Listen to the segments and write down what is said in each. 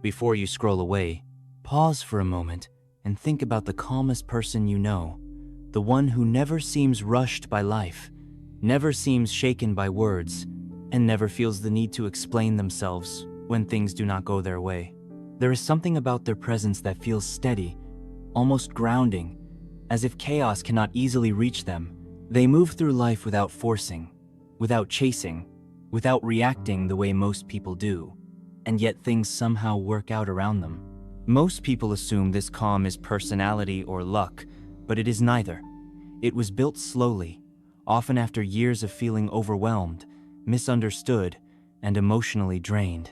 Before you scroll away, pause for a moment and think about the calmest person you know, the one who never seems rushed by life, never seems shaken by words, and never feels the need to explain themselves when things do not go their way. There is something about their presence that feels steady, almost grounding, as if chaos cannot easily reach them. They move through life without forcing, without chasing, without reacting the way most people do, and yet things somehow work out around them. Most people assume this calm is personality or luck, but it is neither. It was built slowly, often after years of feeling overwhelmed, misunderstood, and emotionally drained.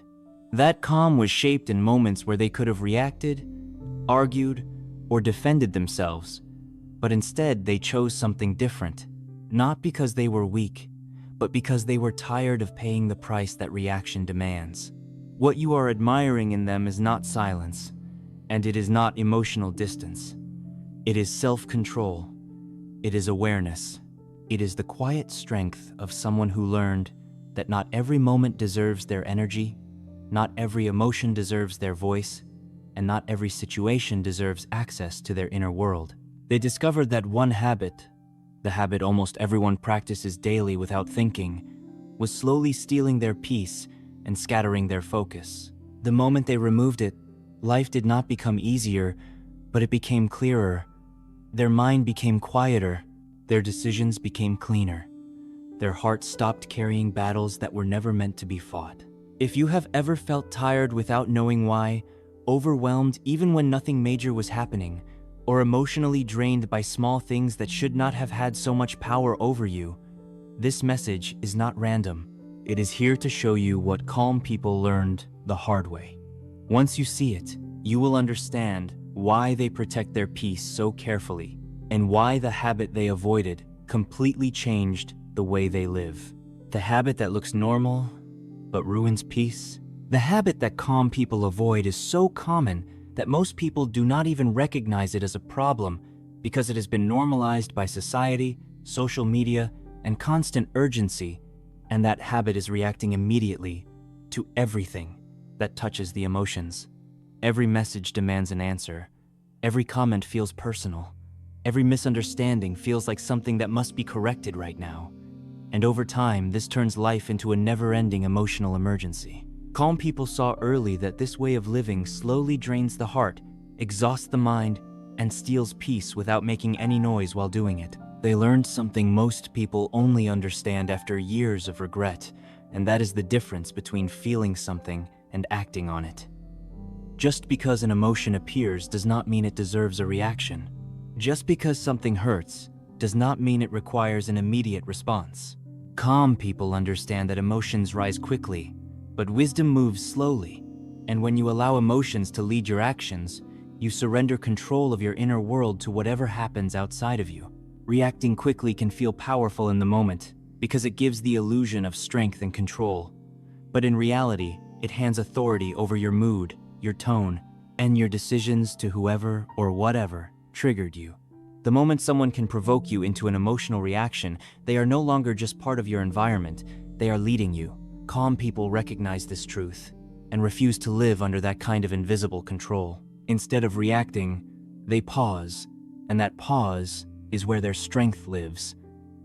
That calm was shaped in moments where they could have reacted, argued, or defended themselves, but instead they chose something different, not because they were weak, but because they were tired of paying the price that reaction demands. What you are admiring in them is not silence, and it is not emotional distance. It is self-control. It is awareness. It is the quiet strength of someone who learned that not every moment deserves their energy, not every emotion deserves their voice, and not every situation deserves access to their inner world. They discovered that one habit, the habit almost everyone practices daily without thinking, was slowly stealing their peace and scattering their focus. The moment they removed it, life did not become easier, but it became clearer. Their mind became quieter. Their decisions became cleaner. Their hearts stopped carrying battles that were never meant to be fought. If you have ever felt tired without knowing why, overwhelmed even when nothing major was happening, or emotionally drained by small things that should not have had so much power over you, this message is not random. It is here to show you what calm people learned the hard way. Once you see it, you will understand why they protect their peace so carefully, and why the habit they avoided completely changed the way they live. The habit that looks normal, but ruins peace. The habit that calm people avoid is so common that most people do not even recognize it as a problem because it has been normalized by society, social media, and constant urgency, and that habit is reacting immediately to everything that touches the emotions. Every message demands an answer. Every comment feels personal. Every misunderstanding feels like something that must be corrected right now. And over time, this turns life into a never-ending emotional emergency. Calm people saw early that this way of living slowly drains the heart, exhausts the mind, and steals peace without making any noise while doing it. They learned something most people only understand after years of regret, and that is the difference between feeling something and acting on it. Just because an emotion appears does not mean it deserves a reaction. Just because something hurts does not mean it requires an immediate response. Calm people understand that emotions rise quickly, but wisdom moves slowly. And when you allow emotions to lead your actions, you surrender control of your inner world to whatever happens outside of you. Reacting quickly can feel powerful in the moment because it gives the illusion of strength and control. But in reality, it hands authority over your mood, your tone, and your decisions to whoever or whatever triggered you. The moment someone can provoke you into an emotional reaction, they are no longer just part of your environment, they are leading you. Calm people recognize this truth and refuse to live under that kind of invisible control. Instead of reacting, they pause, and that pause is where their strength lives.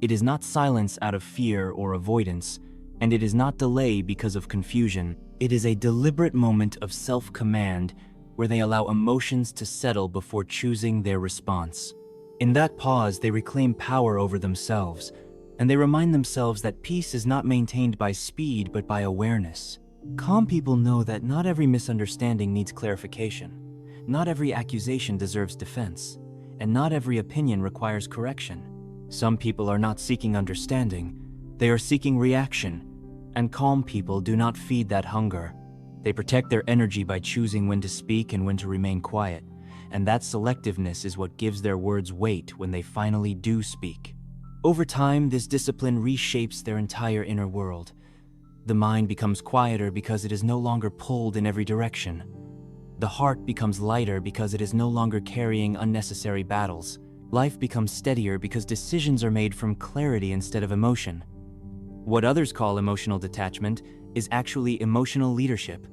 It is not silence out of fear or avoidance, and it is not delay because of confusion. It is a deliberate moment of self-command where they allow emotions to settle before choosing their response. In that pause, they reclaim power over themselves, and they remind themselves that peace is not maintained by speed but by awareness. Calm people know that not every misunderstanding needs clarification, not every accusation deserves defense, and not every opinion requires correction. Some people are not seeking understanding, they are seeking reaction, and calm people do not feed that hunger. They protect their energy by choosing when to speak and when to remain quiet, and that selectiveness is what gives their words weight when they finally do speak. Over time, this discipline reshapes their entire inner world. The mind becomes quieter because it is no longer pulled in every direction. The heart becomes lighter because it is no longer carrying unnecessary battles. Life becomes steadier because decisions are made from clarity instead of emotion. What others call emotional detachment is actually emotional leadership.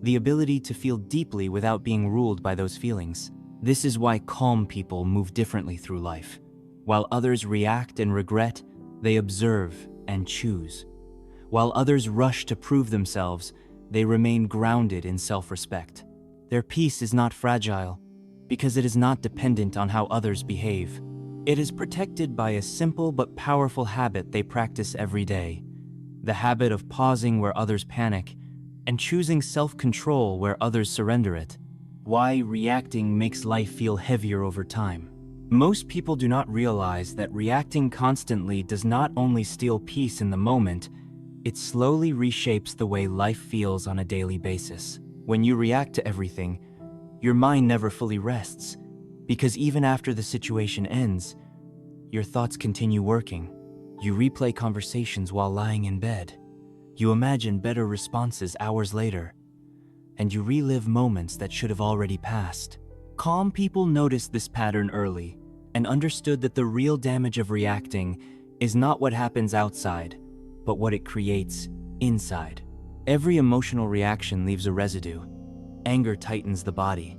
the ability to feel deeply without being ruled by those feelings. This is why calm people move differently through life. While others react and regret, they observe and choose. While others rush to prove themselves, they remain grounded in self-respect. Their peace is not fragile because it is not dependent on how others behave. It is protected by a simple but powerful habit they practice every day: the habit of pausing where others panic and choosing self-control where others surrender it. Why reacting makes life feel heavier over time. Most people do not realize that reacting constantly does not only steal peace in the moment, it slowly reshapes the way life feels on a daily basis. When you react to everything, your mind never fully rests, because even after the situation ends, your thoughts continue working. You replay conversations while lying in bed. You imagine better responses hours later, and you relive moments that should have already passed. Calm people noticed this pattern early and understood that the real damage of reacting is not what happens outside, but what it creates inside. Every emotional reaction leaves a residue. Anger tightens the body.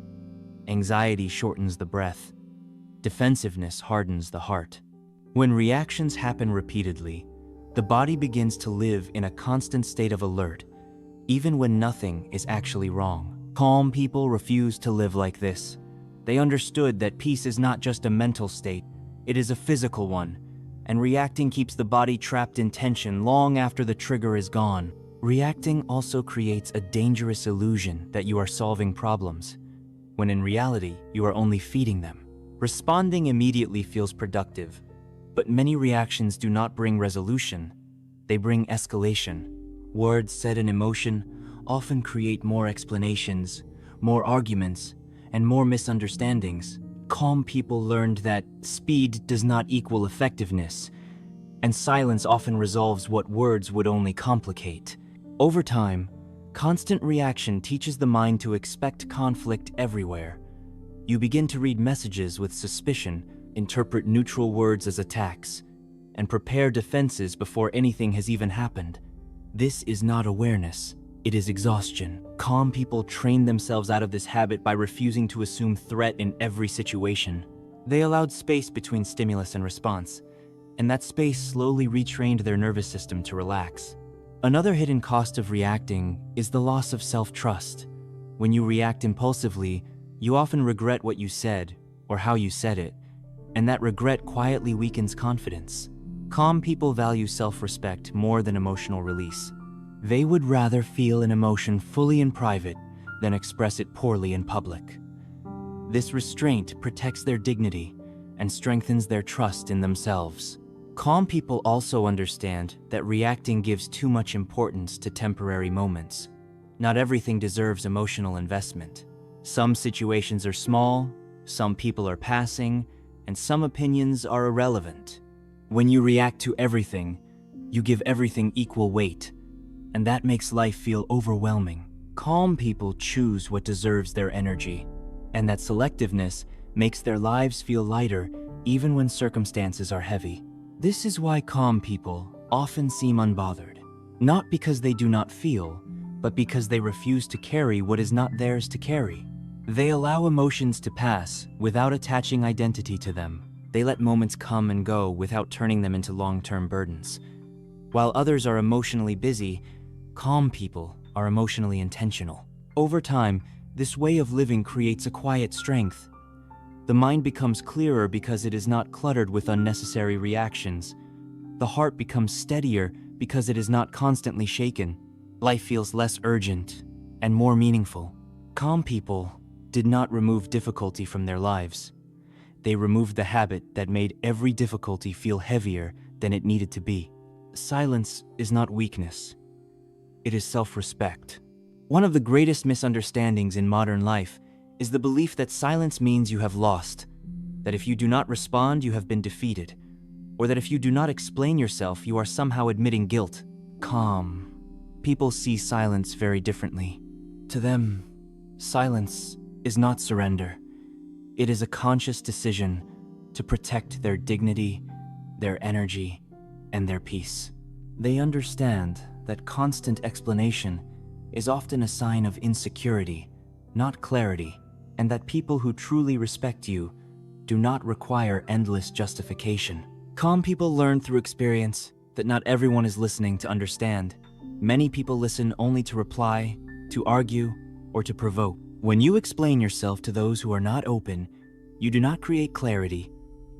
Anxiety shortens the breath. Defensiveness hardens the heart. When reactions happen repeatedly, the body begins to live in a constant state of alert, even when nothing is actually wrong. Calm people refuse to live like this. They understood that peace is not just a mental state, it is a physical one, and reacting keeps the body trapped in tension long after the trigger is gone. Reacting also creates a dangerous illusion that you are solving problems, when in reality, you are only feeding them. Responding immediately feels productive, but many reactions do not bring resolution, they bring escalation. Words said in emotion often create more explanations, more arguments, and more misunderstandings. Calm people learned that speed does not equal effectiveness, and silence often resolves what words would only complicate. Over time, constant reaction teaches the mind to expect conflict everywhere. You begin to read messages with suspicion, interpret neutral words as attacks, and prepare defenses before anything has even happened. This is not awareness, it is exhaustion. Calm people train themselves out of this habit by refusing to assume threat in every situation. They allowed space between stimulus and response, and that space slowly retrained their nervous system to relax. Another hidden cost of reacting is the loss of self-trust. When you react impulsively, you often regret what you said or how you said it, and that regret quietly weakens confidence. Calm people value self-respect more than emotional release. They would rather feel an emotion fully in private than express it poorly in public. This restraint protects their dignity and strengthens their trust in themselves. Calm people also understand that reacting gives too much importance to temporary moments. Not everything deserves emotional investment. Some situations are small, some people are passing, and some opinions are irrelevant. When you react to everything, you give everything equal weight, and that makes life feel overwhelming. Calm people choose what deserves their energy, and that selectiveness makes their lives feel lighter even when circumstances are heavy. This is why calm people often seem unbothered, not because they do not feel, but because they refuse to carry what is not theirs to carry. They allow emotions to pass without attaching identity to them. They let moments come and go without turning them into long-term burdens. While others are emotionally busy, calm people are emotionally intentional. Over time, this way of living creates a quiet strength. The mind becomes clearer because it is not cluttered with unnecessary reactions. The heart becomes steadier because it is not constantly shaken. Life feels less urgent and more meaningful. Calm people did not remove difficulty from their lives. They removed the habit that made every difficulty feel heavier than it needed to be. Silence is not weakness. It is self-respect. One of the greatest misunderstandings in modern life is the belief that silence means you have lost, that if you do not respond, you have been defeated, or that if you do not explain yourself, you are somehow admitting guilt. Calm people see silence very differently. To them, silence is not surrender. It is a conscious decision to protect their dignity, their energy, and their peace. They understand that constant explanation is often a sign of insecurity, not clarity, and that people who truly respect you do not require endless justification. Calm people learn through experience that not everyone is listening to understand. Many people listen only to reply, to argue, or to provoke. When you explain yourself to those who are not open, you do not create clarity,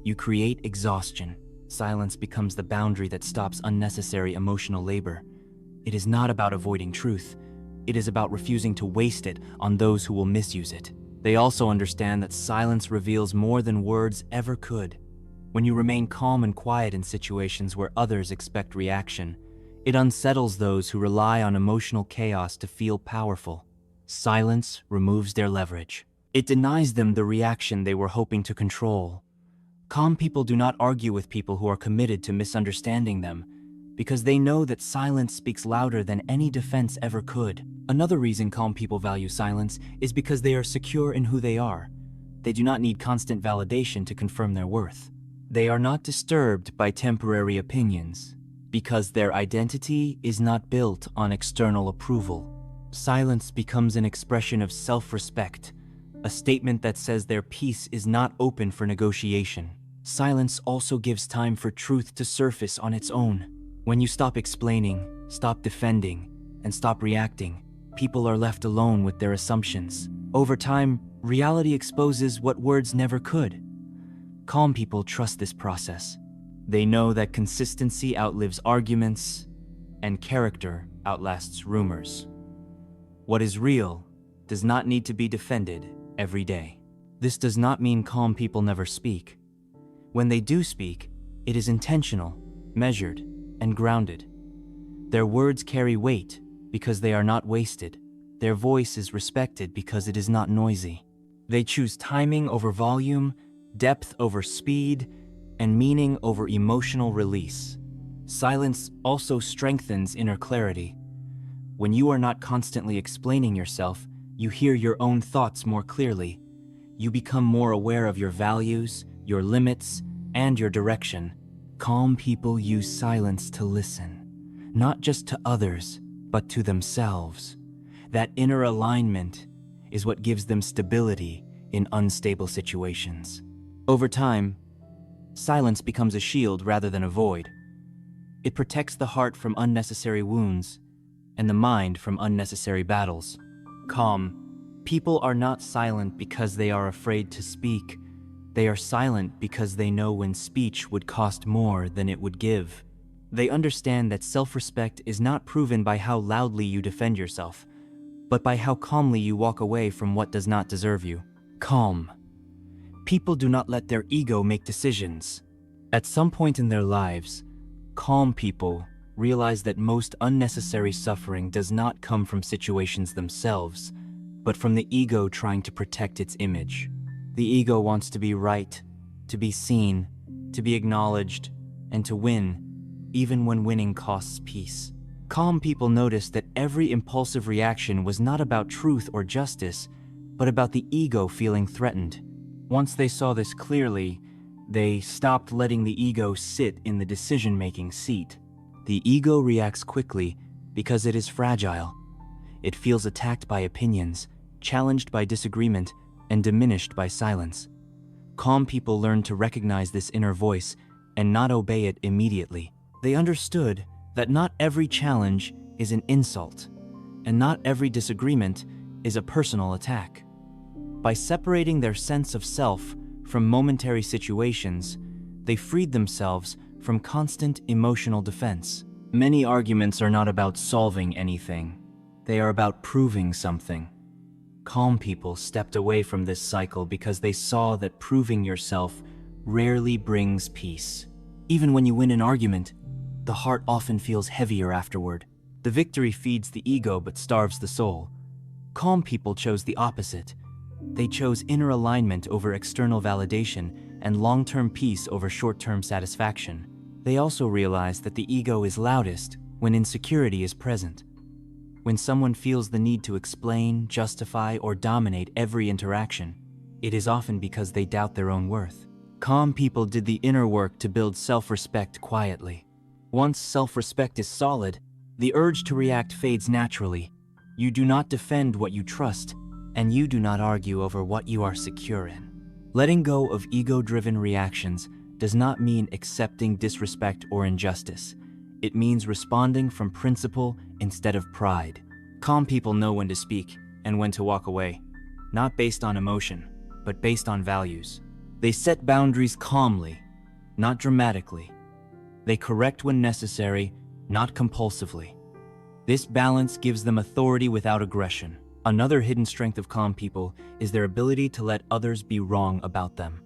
you create exhaustion. Silence becomes the boundary that stops unnecessary emotional labor. It is not about avoiding truth. It is about refusing to waste it on those who will misuse it. They also understand that silence reveals more than words ever could. When you remain calm and quiet in situations where others expect reaction, it unsettles those who rely on emotional chaos to feel powerful. Silence removes their leverage. It denies them the reaction they were hoping to control. Calm people do not argue with people who are committed to misunderstanding them, because they know that silence speaks louder than any defense ever could. Another reason calm people value silence is because they are secure in who they are. They do not need constant validation to confirm their worth. They are not disturbed by temporary opinions, because their identity is not built on external approval. Silence becomes an expression of self-respect, a statement that says their peace is not open for negotiation. Silence also gives time for truth to surface on its own. When you stop explaining, stop defending, and stop reacting, people are left alone with their assumptions. Over time, reality exposes what words never could. Calm people trust this process. They know that consistency outlives arguments, and character outlasts rumors. What is real does not need to be defended every day. This does not mean calm people never speak. When they do speak, it is intentional, measured, and grounded. Their words carry weight because they are not wasted. Their voice is respected because it is not noisy. They choose timing over volume, depth over speed, and meaning over emotional release. Silence also strengthens inner clarity. When you are not constantly explaining yourself, you hear your own thoughts more clearly. You become more aware of your values, your limits, and your direction. Calm people use silence to listen, not just to others, but to themselves. That inner alignment is what gives them stability in unstable situations. Over time, silence becomes a shield rather than a void. It protects the heart from unnecessary wounds and the mind from unnecessary battles. Calm people are not silent because they are afraid to speak. They are silent because they know when speech would cost more than it would give. They understand that self-respect is not proven by how loudly you defend yourself, but by how calmly you walk away from what does not deserve you. Calm people do not let their ego make decisions. At some point in their lives, calm people realize that most unnecessary suffering does not come from situations themselves, but from the ego trying to protect its image. The ego wants to be right, to be seen, to be acknowledged, and to win, even when winning costs peace. Calm people notice that every impulsive reaction was not about truth or justice, but about the ego feeling threatened. Once they saw this clearly, they stopped letting the ego sit in the decision-making seat. The ego reacts quickly because it is fragile. It feels attacked by opinions, challenged by disagreement, and diminished by silence. Calm people learn to recognize this inner voice and not obey it immediately. They understood that not every challenge is an insult, and not every disagreement is a personal attack. By separating their sense of self from momentary situations, they freed themselves from constant emotional defense. Many arguments are not about solving anything. They are about proving something. Calm people stepped away from this cycle because they saw that proving yourself rarely brings peace. Even when you win an argument, the heart often feels heavier afterward. The victory feeds the ego but starves the soul. Calm people chose the opposite. They chose inner alignment over external validation and long-term peace over short-term satisfaction. They also realized that the ego is loudest when insecurity is present. When someone feels the need to explain, justify, or dominate every interaction, it is often because they doubt their own worth. Calm people did the inner work to build self-respect quietly. Once self-respect is solid, the urge to react fades naturally. You do not defend what you trust, and you do not argue over what you are secure in. Letting go of ego-driven reactions does not mean accepting disrespect or injustice. It means responding from principle instead of pride. Calm people know when to speak and when to walk away, not based on emotion, but based on values. They set boundaries calmly, not dramatically. They correct when necessary, not compulsively. This balance gives them authority without aggression. Another hidden strength of calm people is their ability to let others be wrong about them.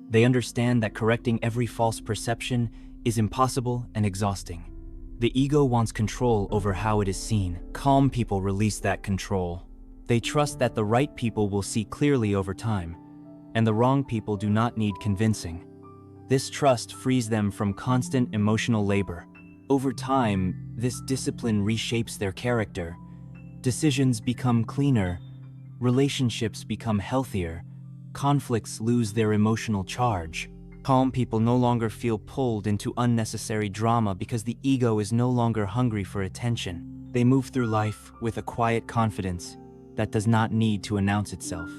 They understand that correcting every false perception is impossible and exhausting. The ego wants control over how it is seen. Calm people release that control. They trust that the right people will see clearly over time, and the wrong people do not need convincing. This trust frees them from constant emotional labor. Over time, this discipline reshapes their character. Decisions become cleaner, relationships become healthier, conflicts lose their emotional charge. Calm people no longer feel pulled into unnecessary drama because the ego is no longer hungry for attention. They move through life with a quiet confidence that does not need to announce itself.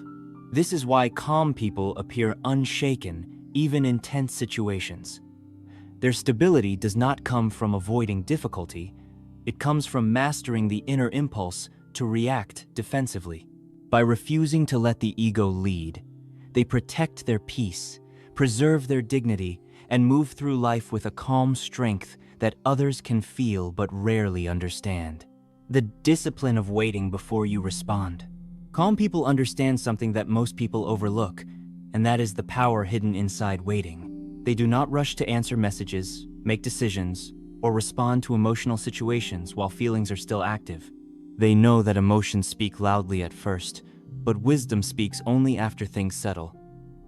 This is why calm people appear unshaken even in tense situations. Their stability does not come from avoiding difficulty, it comes from mastering the inner impulse to react defensively. By refusing to let the ego lead, they protect their peace, preserve their dignity, and move through life with a calm strength that others can feel but rarely understand. The discipline of waiting before you respond. Calm people understand something that most people overlook, and that is the power hidden inside waiting. They do not rush to answer messages, make decisions, or respond to emotional situations while feelings are still active. They know that emotions speak loudly at first, but wisdom speaks only after things settle.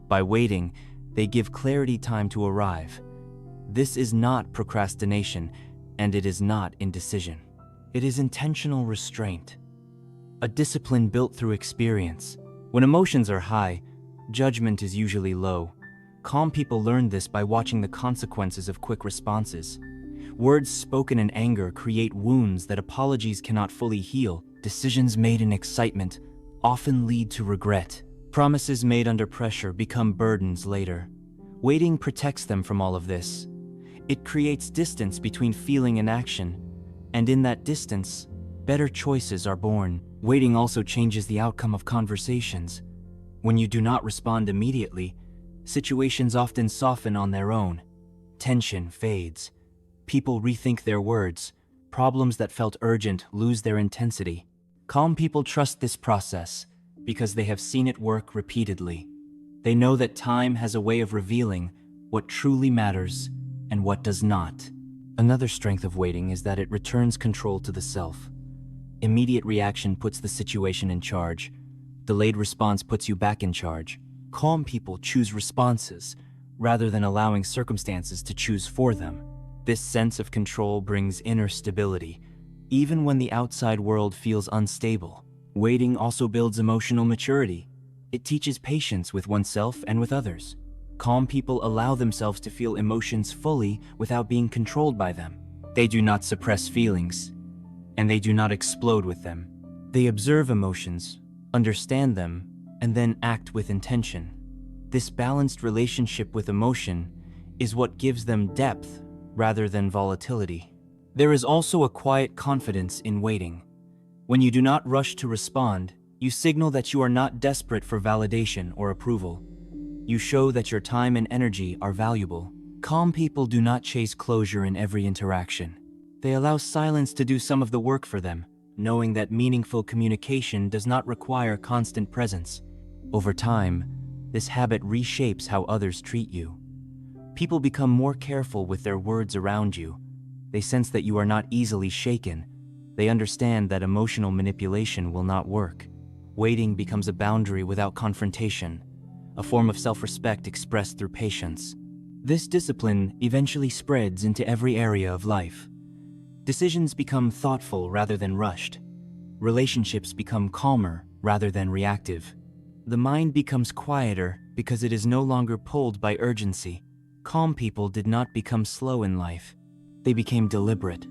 By waiting, they give clarity time to arrive. This is not procrastination, and it is not indecision. It is intentional restraint, a discipline built through experience. When emotions are high, judgment is usually low. Calm people learn this by watching the consequences of quick responses. Words spoken in anger create wounds that apologies cannot fully heal. Decisions made in excitement often lead to regret. Promises made under pressure become burdens later. Waiting protects them from all of this. It creates distance between feeling and action, and in that distance, better choices are born. Waiting also changes the outcome of conversations. When you do not respond immediately, situations often soften on their own. Tension fades. People rethink their words. Problems that felt urgent lose their intensity. Calm people trust this process because they have seen it work repeatedly. They know that time has a way of revealing what truly matters and what does not. Another strength of waiting is that it returns control to the self. Immediate reaction puts the situation in charge. Delayed response puts you back in charge. Calm people choose responses rather than allowing circumstances to choose for them. This sense of control brings inner stability, even when the outside world feels unstable. Waiting also builds emotional maturity. It teaches patience with oneself and with others. Calm people allow themselves to feel emotions fully without being controlled by them. They do not suppress feelings, and they do not explode with them. They observe emotions, understand them, and then act with intention. This balanced relationship with emotion is what gives them depth rather than volatility. There is also a quiet confidence in waiting. When you do not rush to respond, you signal that you are not desperate for validation or approval. You show that your time and energy are valuable. Calm people do not chase closure in every interaction. They allow silence to do some of the work for them, knowing that meaningful communication does not require constant presence. Over time, this habit reshapes how others treat you. People become more careful with their words around you. They sense that you are not easily shaken. They understand that emotional manipulation will not work. Waiting becomes a boundary without confrontation, a form of self-respect expressed through patience. This discipline eventually spreads into every area of life. Decisions become thoughtful rather than rushed. Relationships become calmer rather than reactive. The mind becomes quieter because it is no longer pulled by urgency. Calm people did not become slow in life. They became deliberate.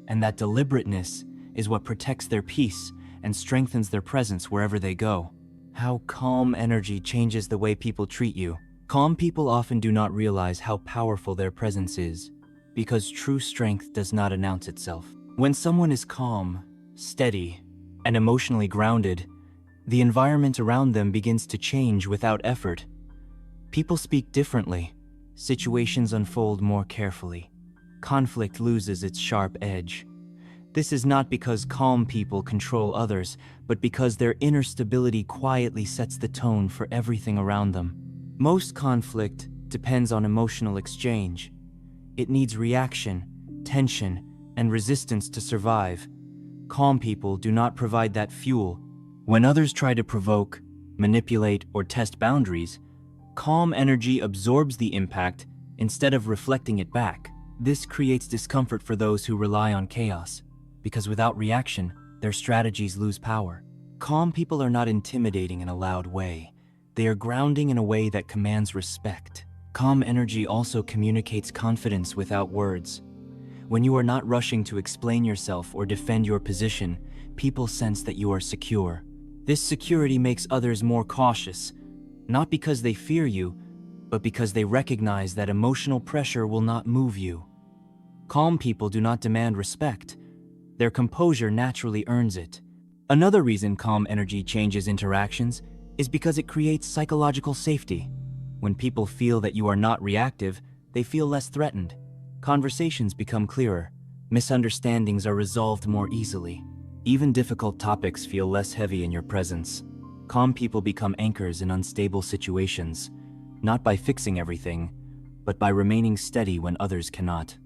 And that deliberateness is what protects their peace and strengthens their presence wherever they go. How calm energy changes the way people treat you. Calm people often do not realize how powerful their presence is, because true strength does not announce itself. When someone is calm, steady, and emotionally grounded, the environment around them begins to change without effort. People speak differently. Situations unfold more carefully. Conflict loses its sharp edge. This is not because calm people control others, but because their inner stability quietly sets the tone for everything around them. Most conflict depends on emotional exchange. It needs reaction, tension, and resistance to survive. Calm people do not provide that fuel. When others try to provoke, manipulate, or test boundaries, calm energy absorbs the impact instead of reflecting it back. This creates discomfort for those who rely on chaos, because without reaction, their strategies lose power. Calm people are not intimidating in a loud way. They are grounding in a way that commands respect. Calm energy also communicates confidence without words. When you are not rushing to explain yourself or defend your position, people sense that you are secure. This security makes others more cautious, not because they fear you, but because they recognize that emotional pressure will not move you. Calm people do not demand respect. Their composure naturally earns it. Another reason calm energy changes interactions is because it creates psychological safety. When people feel that you are not reactive, they feel less threatened. Conversations become clearer. Misunderstandings are resolved more easily. Even difficult topics feel less heavy in your presence. Calm people become anchors in unstable situations, not by fixing everything, but by remaining steady when others cannot.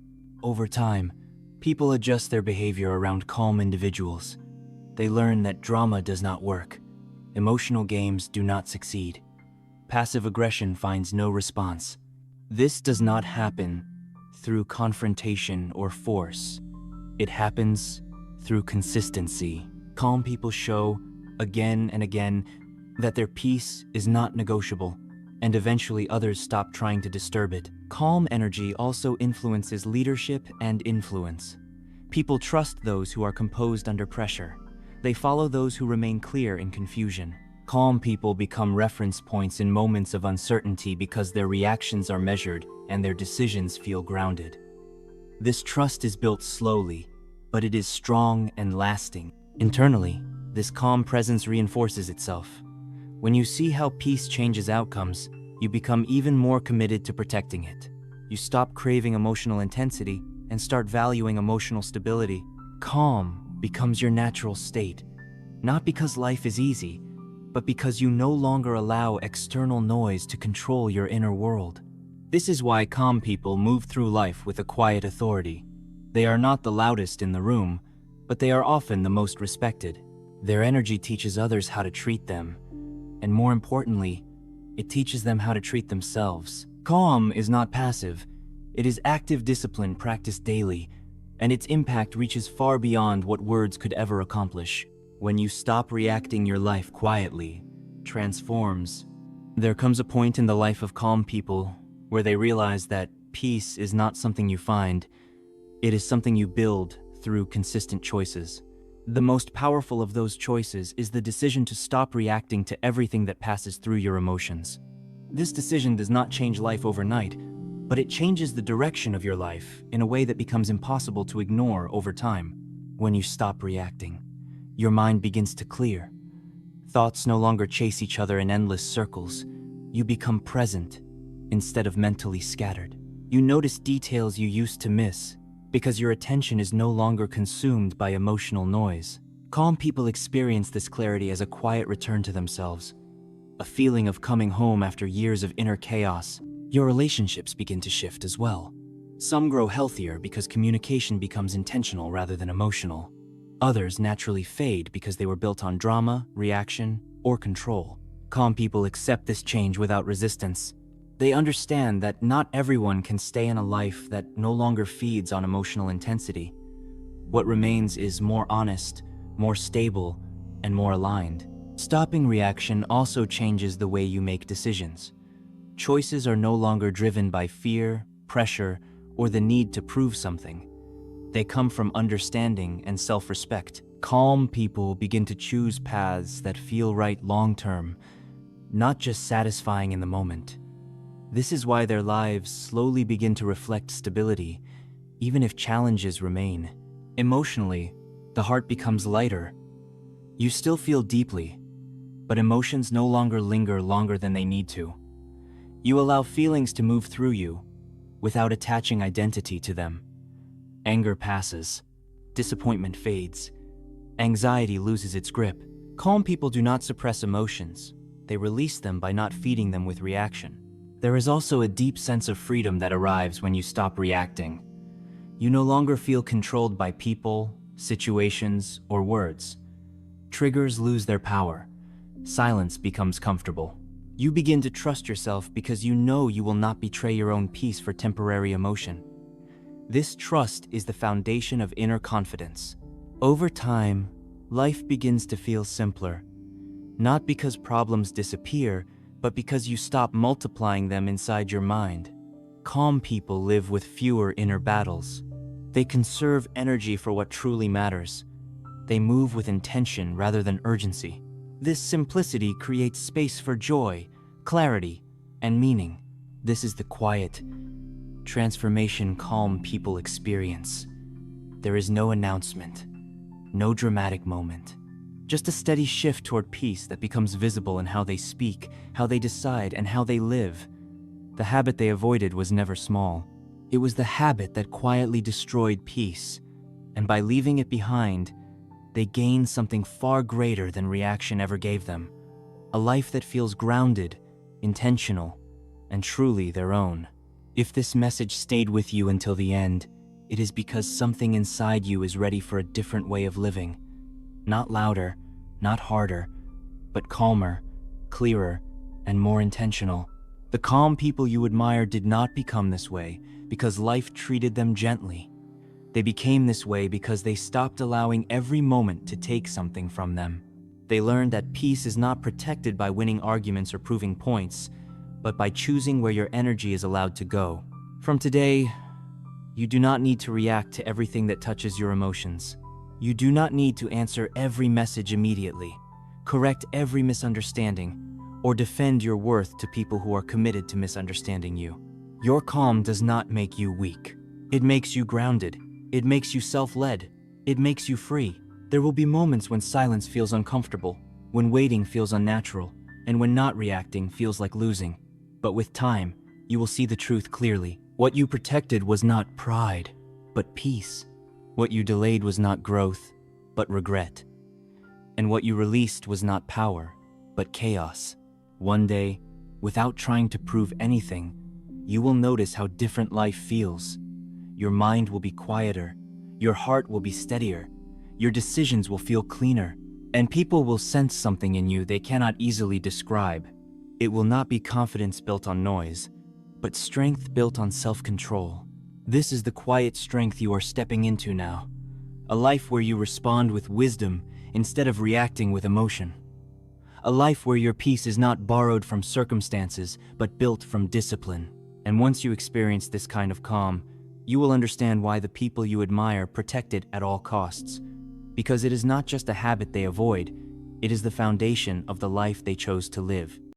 Over time, people adjust their behavior around calm individuals. They learn that drama does not work. Emotional games do not succeed. Passive aggression finds no response. This does not happen through confrontation or force. It happens through consistency. Calm people show, again and again, that their peace is not negotiable, and eventually others stop trying to disturb it. Calm energy also influences leadership and influence. People trust those who are composed under pressure. They follow those who remain clear in confusion. Calm people become reference points in moments of uncertainty because their reactions are measured and their decisions feel grounded. This trust is built slowly, but it is strong and lasting. Internally, this calm presence reinforces itself. When you see how peace changes outcomes, you become even more committed to protecting it. You stop craving emotional intensity and start valuing emotional stability. Calm becomes your natural state, not because life is easy, but because you no longer allow external noise to control your inner world. This is why calm people move through life with a quiet authority. They are not the loudest in the room, but they are often the most respected. Their energy teaches others how to treat them, and more importantly, it teaches them how to treat themselves. Calm is not passive. It is active discipline practiced daily, and its impact reaches far beyond what words could ever accomplish. When you stop reacting, your life quietly transforms. There comes a point in the life of calm people where they realize that peace is not something you find, it is something you build through consistent choices. The most powerful of those choices is the decision to stop reacting to everything that passes through your emotions. This decision does not change life overnight, but it changes the direction of your life in a way that becomes impossible to ignore over time. When you stop reacting, your mind begins to clear. Thoughts no longer chase each other in endless circles. You become present instead of mentally scattered. You notice details you used to miss because your attention is no longer consumed by emotional noise. Calm people experience this clarity as a quiet return to themselves, a feeling of coming home after years of inner chaos. Your relationships begin to shift as well. Some grow healthier because communication becomes intentional rather than emotional. Others naturally fade because they were built on drama, reaction, or control. Calm people accept this change without resistance. They understand that not everyone can stay in a life that no longer feeds on emotional intensity. What remains is more honest, more stable, and more aligned. Stopping reaction also changes the way you make decisions. Choices are no longer driven by fear, pressure, or the need to prove something. They come from understanding and self-respect. Calm people begin to choose paths that feel right long-term, not just satisfying in the moment. This is why their lives slowly begin to reflect stability, even if challenges remain. Emotionally, the heart becomes lighter. You still feel deeply, but emotions no longer linger longer than they need to. You allow feelings to move through you without attaching identity to them. Anger passes, disappointment fades, anxiety loses its grip. Calm people do not suppress emotions. They release them by not feeding them with reaction. There is also a deep sense of freedom that arrives when you stop reacting. You no longer feel controlled by people, situations, or words. Triggers lose their power. Silence becomes comfortable. You begin to trust yourself because you know you will not betray your own peace for temporary emotion. This trust is the foundation of inner confidence. Over time, life begins to feel simpler, not because problems disappear, but because you stop multiplying them inside your mind. Calm people live with fewer inner battles. They conserve energy for what truly matters. They move with intention rather than urgency. This simplicity creates space for joy, clarity, and meaning. This is the quiet transformation calm people experience. There is no announcement, no dramatic moment. Just a steady shift toward peace that becomes visible in how they speak, how they decide, and how they live. The habit they avoided was never small. It was the habit that quietly destroyed peace, and by leaving it behind, they gained something far greater than reaction ever gave them. A life that feels grounded, intentional, and truly their own. If this message stayed with you until the end, it is because something inside you is ready for a different way of living. Not louder, not harder, but calmer, clearer, and more intentional. The calm people you admire did not become this way because life treated them gently. They became this way because they stopped allowing every moment to take something from them. They learned that peace is not protected by winning arguments or proving points, but by choosing where your energy is allowed to go. From today, you do not need to react to everything that touches your emotions. You do not need to answer every message immediately, correct every misunderstanding, or defend your worth to people who are committed to misunderstanding you. Your calm does not make you weak. It makes you grounded. It makes you self-led. It makes you free. There will be moments when silence feels uncomfortable, when waiting feels unnatural, and when not reacting feels like losing. But with time, you will see the truth clearly. What you protected was not pride, but peace. What you delayed was not growth, but regret. And what you released was not power, but chaos. One day, without trying to prove anything, you will notice how different life feels. Your mind will be quieter, your heart will be steadier, your decisions will feel cleaner, and people will sense something in you they cannot easily describe. It will not be confidence built on noise, but strength built on self-control. This is the quiet strength you are stepping into now, a life where you respond with wisdom instead of reacting with emotion. A life where your peace is not borrowed from circumstances, but built from discipline. And once you experience this kind of calm, you will understand why the people you admire protect it at all costs. Because it is not just a habit they avoid, it is the foundation of the life they chose to live.